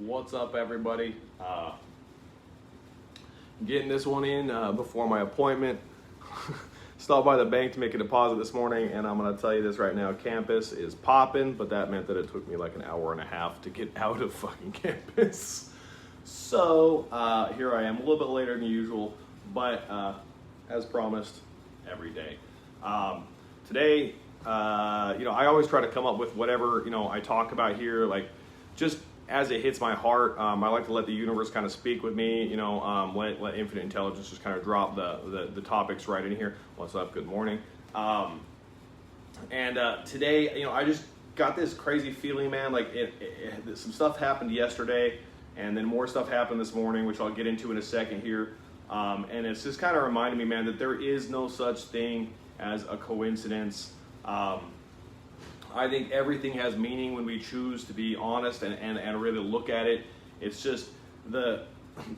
What's up, everybody? Getting this one in before my appointment. Stopped by the bank to make a deposit this morning, and I'm going to tell you this right now. Campus is popping, but that meant that it took me like an hour and a half to get out of fucking campus. So here I am, a little bit later than usual, but as promised, every day. Today, I always try to come up with whatever, I talk about here, like just as it hits my heart. I like to let the universe kind of speak with me, let infinite intelligence just kind of drop the topics right in here. What's up? Good morning. Today, I just got this crazy feeling, man, like some stuff happened yesterday, and then more stuff happened this morning, which I'll get into in a second here. And it's just kind of reminded me, man, that there is no such thing as a coincidence. I think everything has meaning when we choose to be honest and really look at it. It's just the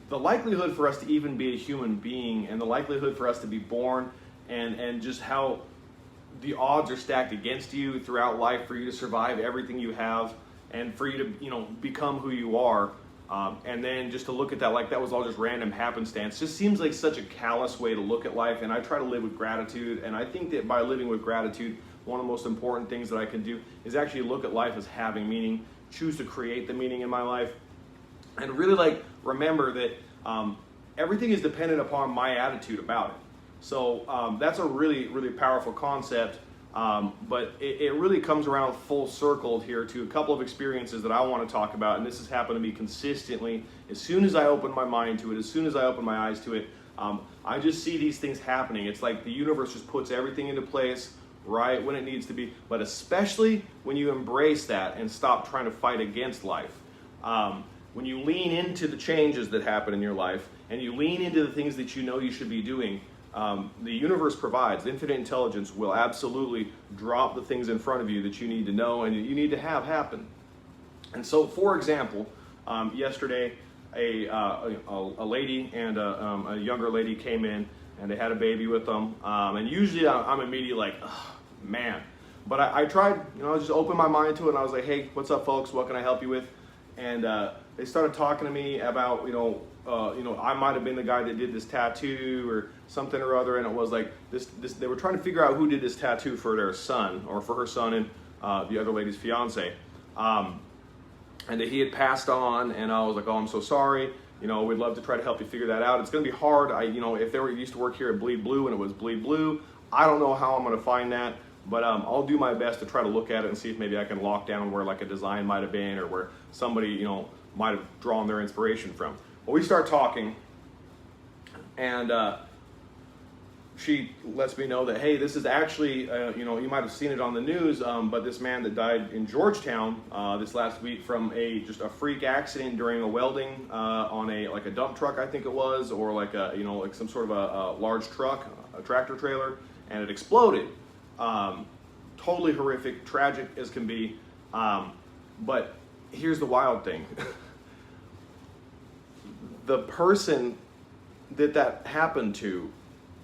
likelihood for us to even be a human being, and the likelihood for us to be born, and just how the odds are stacked against you throughout life for you to survive everything you have, and for you to become who you are. And then just to look at that like that was all just random happenstance just seems like such a callous way to look at life. And I try to live with gratitude, and I think that by living with gratitude, one of the most important things that I can do is actually look at life as having meaning, choose to create the meaning in my life, and really remember that everything is dependent upon my attitude about it. So that's a really, really powerful concept. But it really comes around full circle here to a couple of experiences that I want to talk about, and this has happened to me consistently. As soon as I open my mind to it, as soon as I open my eyes to it, I just see these things happening. It's like the universe just puts everything into place right when it needs to be, but especially when you embrace that and stop trying to fight against life. When you lean into the changes that happen in your life, and you lean into the things that you should be doing, the universe provides. Infinite intelligence will absolutely drop the things in front of you that you need to know and you need to have happen. And so, for example, yesterday a lady and a younger lady came in, and they had a baby with them. And usually I'm immediately like, oh, man. But I tried, just open my mind to it, and I was like, hey, what's up, folks? What can I help you with? And they started talking to me about, I might have been the guy that did this tattoo or something or other, and it was like this. They were trying to figure out who did this tattoo for their son, or for her son and the other lady's fiance, and that he had passed on. And I was like, oh, I'm so sorry. We'd love to try to help you figure that out. It's going to be hard. If they used to work here at Bleed Blue and it was Bleed Blue, I don't know how I'm going to find that. But I'll do my best to try to look at it and see if maybe I can lock down where like a design might have been, or where somebody, might have drawn their inspiration from. Well, we start talking, and she lets me know that, hey, this is actually, you might have seen it on the news, but this man that died in Georgetown this last week from just a freak accident during a welding on a dump truck, I think it was, or like some sort of a large truck, a tractor trailer, and it exploded. Totally horrific, tragic as can be. But here's the wild thing. The person that happened to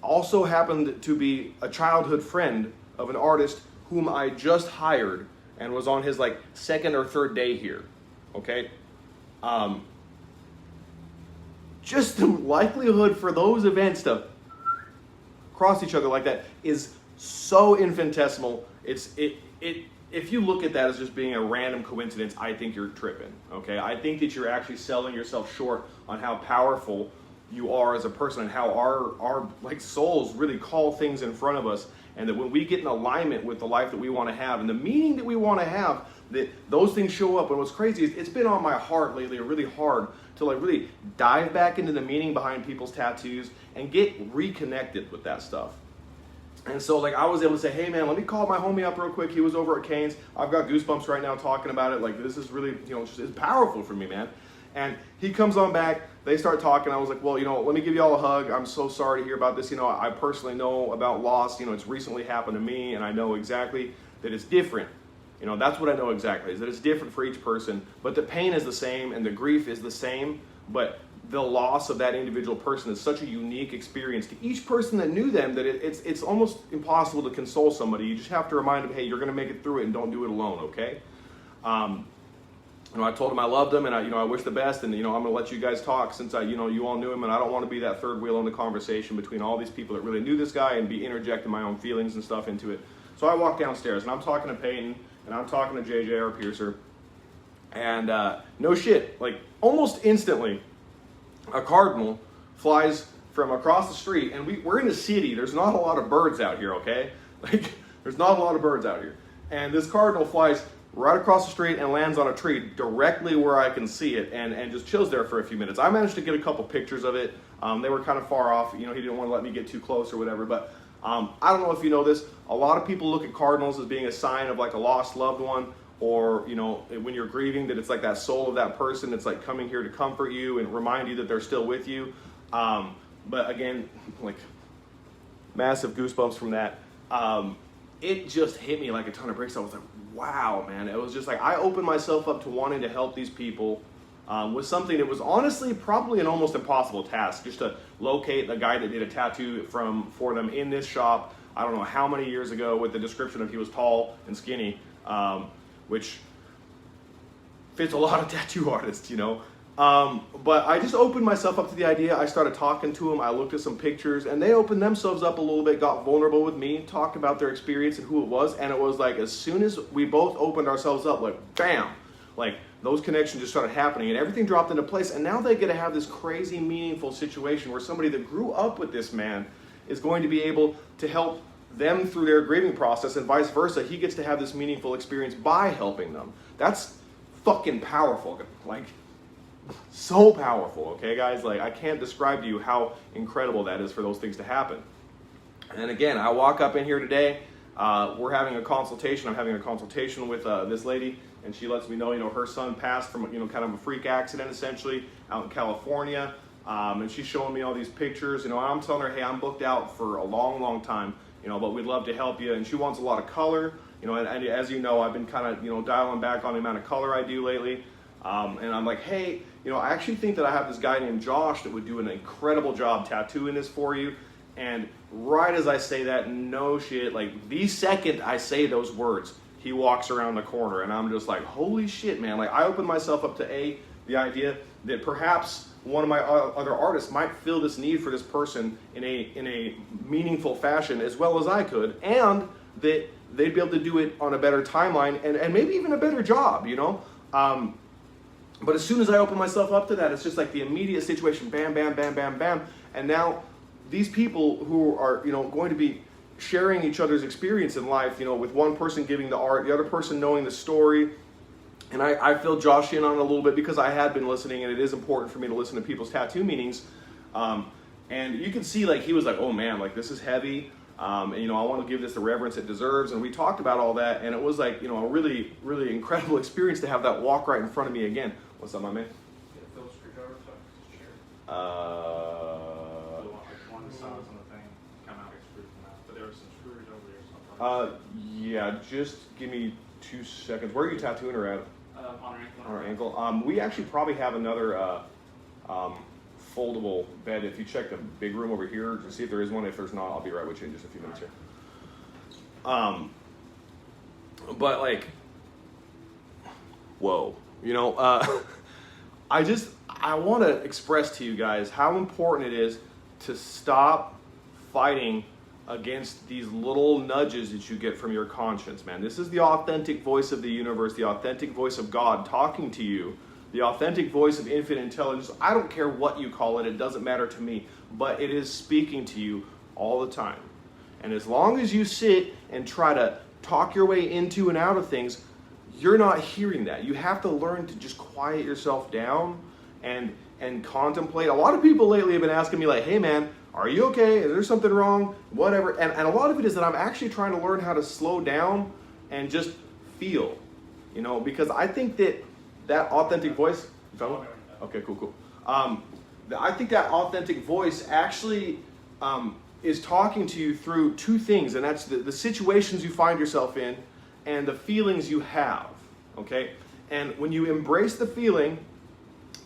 also happened to be a childhood friend of an artist whom I just hired and was on his second or third day here. Okay? Just the likelihood for those events to cross each other like that is so infinitesimal. If you look at that as just being a random coincidence, I think you're tripping. Okay, I think that you're actually selling yourself short on how powerful you are as a person, and how our souls really call things in front of us, and that when we get in alignment with the life that we want to have and the meaning that we want to have, that those things show up. And what's crazy is it's been on my heart lately, really hard to really dive back into the meaning behind people's tattoos and get reconnected with that stuff. And so I was able to say, hey man, let me call my homie up real quick. He was over at Cane's. I've got goosebumps right now talking about it. This is really, it's powerful for me, man. And he comes on back, they start talking. I was like, well, let me give you all a hug. I'm so sorry to hear about this. I personally know about loss. It's recently happened to me, and I know exactly that it's different. That's what I know exactly, is that it's different for each person, but the pain is the same and the grief is the same, but the loss of that individual person is such a unique experience to each person that knew them that it's almost impossible to console somebody. You just have to remind them, hey, you're going to make it through it and don't do it alone, okay? I told him I loved him, and I wish the best, and I'm going to let you guys talk since you all knew him, and I don't want to be that third wheel in the conversation between all these people that really knew this guy and be interjecting my own feelings and stuff into it. So I walk downstairs, and I'm talking to Peyton, and I'm talking to JJ, our piercer, and no shit, like almost instantly, a cardinal flies from across the street, and we're in a city. There's not a lot of birds out here, okay? Like, there's not a lot of birds out here, and this cardinal flies right across the street and lands on a tree directly where I can see it, and just chills there for a few minutes. I managed to get a couple pictures of it. They were kind of far off. He didn't want to let me get too close or whatever, but I don't know if you know this. A lot of people look at cardinals as being a sign of like a lost loved one, or when you're grieving, that it's like that soul of that person that's like coming here to comfort you and remind you that they're still with you. But again, like massive goosebumps from that. It just hit me like a ton of bricks. I was like, wow, man. It was just like, I opened myself up to wanting to help these people with something that was honestly probably an almost impossible task, just to locate the guy that did a tattoo for them in this shop. I don't know how many years ago, with the description of he was tall and skinny, which fits a lot of tattoo artists, But I just opened myself up to the idea. I started talking to them. I looked at some pictures, and they opened themselves up a little bit, got vulnerable with me, talked about their experience and who it was. And it was like, as soon as we both opened ourselves up, like bam, like those connections just started happening, and everything dropped into place. And now they get to have this crazy, meaningful situation where somebody that grew up with this man is going to be able to help them through their grieving process, and vice versa. He gets to have this meaningful experience by helping them. That's fucking powerful. Like, so powerful, okay, guys? Like, I can't describe to you how incredible that is for those things to happen. And again, I walk up in here today. We're having a consultation. I'm having a consultation with this lady, and she lets me know, her son passed from, kind of a freak accident, essentially, out in California. And she's showing me all these pictures. I'm telling her, hey, I'm booked out for a long, long time, but we'd love to help you. And she wants a lot of color, and as you know, I've been kind of, dialing back on the amount of color I do lately. And I'm like, hey, I actually think that I have this guy named Josh that would do an incredible job tattooing this for you. And right as I say that, no shit, like the second I say those words, he walks around the corner, and I'm just like, holy shit, man. Like, I opened myself up to the idea that perhaps one of my other artists might feel this need for this person in a meaningful fashion as well as I could, and that they'd be able to do it on a better timeline and maybe even a better job, But as soon as I open myself up to that, it's just like the immediate situation, bam, bam, bam, bam, bam. And now these people who are, going to be sharing each other's experience in life, with one person giving the art, the other person knowing the story. And I feel Josh in on it a little bit because I had been listening, and it is important for me to listen to people's tattoo meanings. And you can see, like, he was like, oh man, like, this is heavy. And I want to give this the reverence it deserves. And we talked about all that, and it was like, a really, really incredible experience to have that walk right in front of me again. What's up, my man? Phil screwdriver, so I can share. One of the sides on the thing come out extruded from that, but there were some screws over there. Yeah, just give me 2 seconds. Where are you tattooing her at? On her ankle. On her ankle. We actually probably have another foldable bed. If you check the big room over here to see if there is one. If there's not, I'll be right with you in just a few minutes here. But like, whoa. I want to express to you guys how important it is to stop fighting against these little nudges that you get from your conscience, man. This is the authentic voice of the universe, the authentic voice of God talking to you, the authentic voice of infinite intelligence. I don't care what you call it, it doesn't matter to me, but it is speaking to you all the time. And as long as you sit and try to talk your way into and out of things, you're not hearing that. You have to learn to just quiet yourself down and contemplate. A lot of people lately have been asking me like, hey man, are you okay? Is there something wrong? Whatever. And a lot of it is that I'm actually trying to learn how to slow down and just feel, because I think that authentic voice, you found one? Okay, cool. I think that authentic voice actually is talking to you through two things, and that's the situations you find yourself in and the feelings you have, okay? And when you embrace the feeling,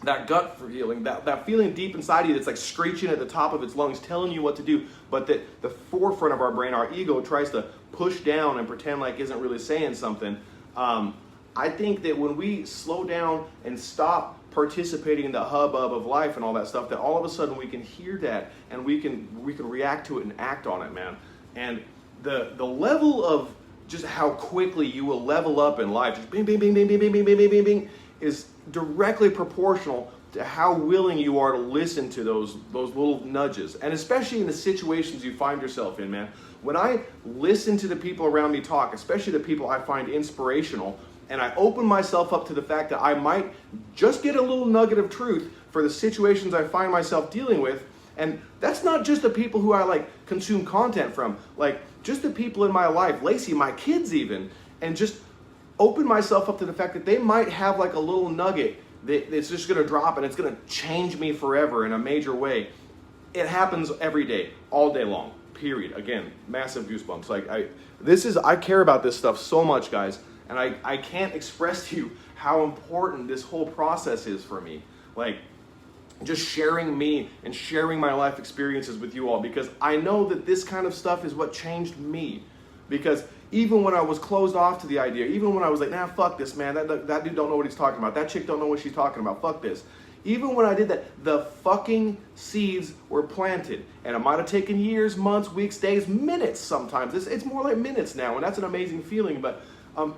that gut feeling, that feeling deep inside you that's like screeching at the top of its lungs, telling you what to do, but that the forefront of our brain, our ego, tries to push down and pretend like isn't really saying something. I I think that when we slow down and stop participating in the hubbub of life and all that stuff, that all of a sudden we can hear that and we can react to it and act on it, man. And the level of just how quickly you will level up in life, just bing, bing, bing, bing, bing, bing, bing, bing, bing, bing, bing, is directly proportional to how willing you are to listen to those little nudges. And especially in the situations you find yourself in, man. When I listen to the people around me talk, especially the people I find inspirational, and I open myself up to the fact that I might just get a little nugget of truth for the situations I find myself dealing with. And that's not just the people who I like consume content from, like just the people in my life, Lacey, my kids even, and just open myself up to the fact that they might have like a little nugget that's just gonna drop and it's gonna change me forever in a major way. It happens every day, all day long, period. Again, massive goosebumps. Like I care about this stuff so much, guys. And I can't express to you how important this whole process is for me. Like, just sharing me and sharing my life experiences with you all, because I know that this kind of stuff is what changed me. Because even when I was closed off to the idea, even when I was like, nah, fuck this, man, that dude don't know what he's talking about, that chick don't know what she's talking about, fuck this. Even when I did that, the fucking seeds were planted. And it might have taken years, months, weeks, days, minutes sometimes. It's more like minutes now, and that's an amazing feeling. But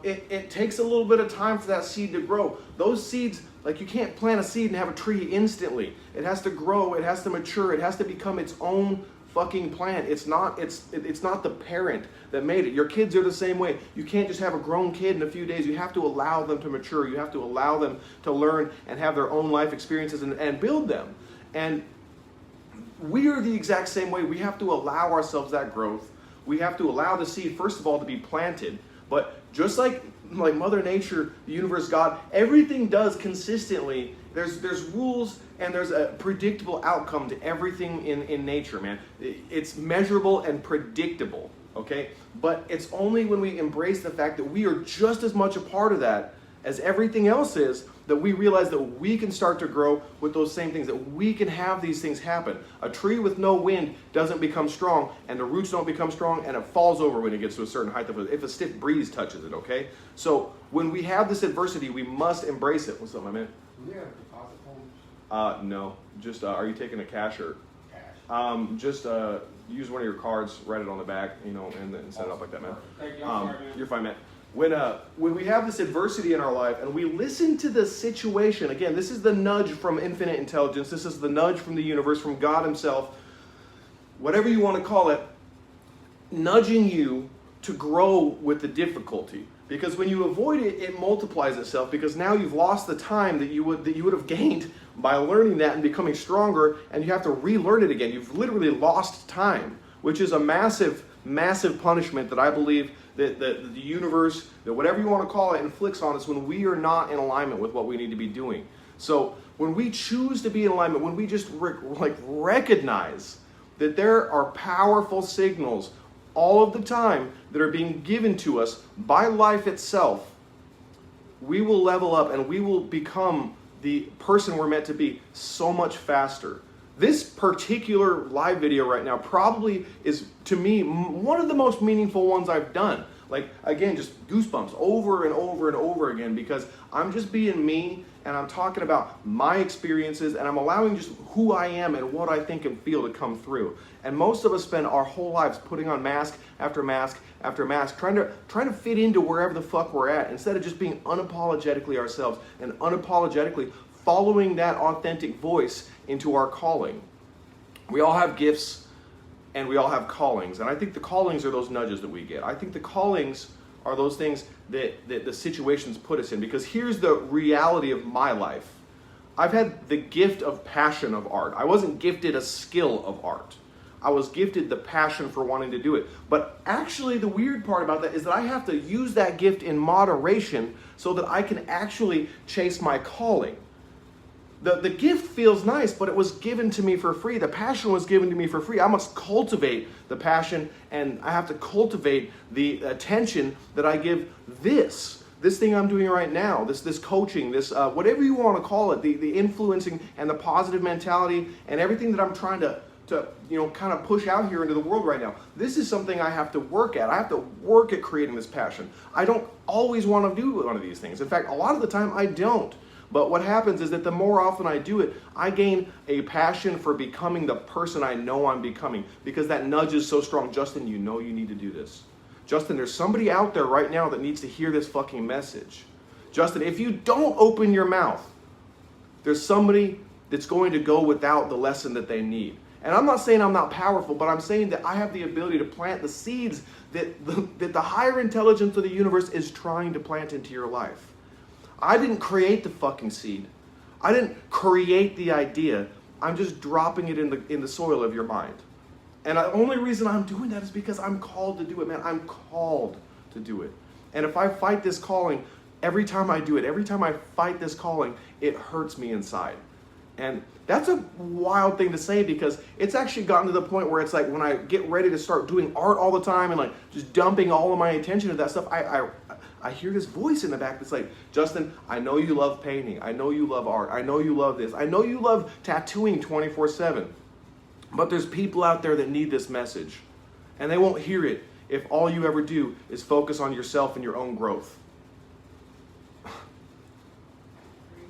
it takes a little bit of time for that seed to grow. Those seeds, like you can't plant a seed and have a tree instantly. It has to grow, it has to mature, it has to become its own fucking plant. It's not the parent that made it. Your kids are the same way. You can't just have a grown kid in a few days. You have to allow them to mature. You have to allow them to learn and have their own life experiences and build them. And we are the exact same way. We have to allow ourselves that growth. We have to allow the seed, first of all, to be planted. But just like Mother Nature, the universe, God, everything does consistently. There's rules and there's a predictable outcome to everything in nature, man. It's measurable and predictable, okay? But it's only when we embrace the fact that we are just as much a part of that as everything else is, that we realize that we can start to grow with those same things, that we can have these things happen. A tree with no wind doesn't become strong, and the roots don't become strong, and it falls over when it gets to a certain height if a stiff breeze touches it, okay? So when we have this adversity, we must embrace it. What's up, my man? Do we have deposit holders? No. Just, are you taking a cash or? Cash. Just use one of your cards, write it on the back, and set it up like that, man. Thank you. I'm sorry, man. You're fine, man. When we have this adversity in our life and we listen to the situation, again, this is the nudge from infinite intelligence. This is the nudge from the universe, from God himself, whatever you want to call it, nudging you to grow with the difficulty. Because when you avoid it, it multiplies itself, because now you've lost the time that you would have gained by learning that and becoming stronger, and you have to relearn it again. You've literally lost time, which is a massive, massive punishment that I believe that the universe, that whatever you want to call it, inflicts on us when we are not in alignment with what we need to be doing. So when we choose to be in alignment, when we just recognize that there are powerful signals all of the time that are being given to us by life itself, we will level up and we will become the person we're meant to be so much faster. This particular live video right now probably is, to me, one of the most meaningful ones I've done. Like, again, just goosebumps over and over and over again, because I'm just being me and I'm talking about my experiences and I'm allowing just who I am and what I think and feel to come through. And most of us spend our whole lives putting on mask after mask after mask, trying to fit into wherever the fuck we're at, instead of just being unapologetically ourselves and unapologetically following that authentic voice into our calling. We all have gifts and we all have callings, and I think the callings are those nudges that we get. I think the callings are those things that the situations put us in, because here's the reality of my life. I've had the gift of passion of art. I wasn't gifted a skill of art. I was gifted the passion for wanting to do it. But actually the weird part about that is that I have to use that gift in moderation so that I can actually chase my calling. The gift feels nice, but it was given to me for free. The passion was given to me for free. I must cultivate the passion, and I have to cultivate the attention that I give this thing I'm doing right now, this coaching, this whatever you want to call it, the influencing and the positive mentality and everything that I'm trying to kind of push out here into the world right now. This is something I have to work at. I have to work at creating this passion. I don't always want to do one of these things. In fact, a lot of the time I don't. But what happens is that the more often I do it, I gain a passion for becoming the person I know I'm becoming, because that nudge is so strong. Justin, you know you need to do this. Justin, there's somebody out there right now that needs to hear this fucking message. Justin, if you don't open your mouth, there's somebody that's going to go without the lesson that they need. And I'm not saying I'm not powerful, but I'm saying that I have the ability to plant the seeds that the higher intelligence of the universe is trying to plant into your life. I didn't create the fucking seed. I didn't create the idea. I'm just dropping it in the soil of your mind. And the only reason I'm doing that is because I'm called to do it, man. I'm called to do it. And if I fight this calling, every time I do it, every time I fight this calling, it hurts me inside. And that's a wild thing to say, because it's actually gotten to the point where it's like when I get ready to start doing art all the time and like just dumping all of my attention to that stuff, I hear this voice in the back that's like, Justin, I know you love painting. I know you love art. I know you love this. I know you love tattooing 24/7. But there's people out there that need this message. And they won't hear it if all you ever do is focus on yourself and your own growth.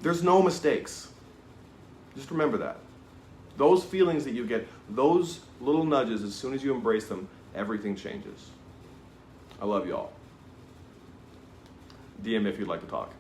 There's no mistakes. Just remember that. Those feelings that you get, those little nudges, as soon as you embrace them, everything changes. I love y'all. DM if you'd like to talk.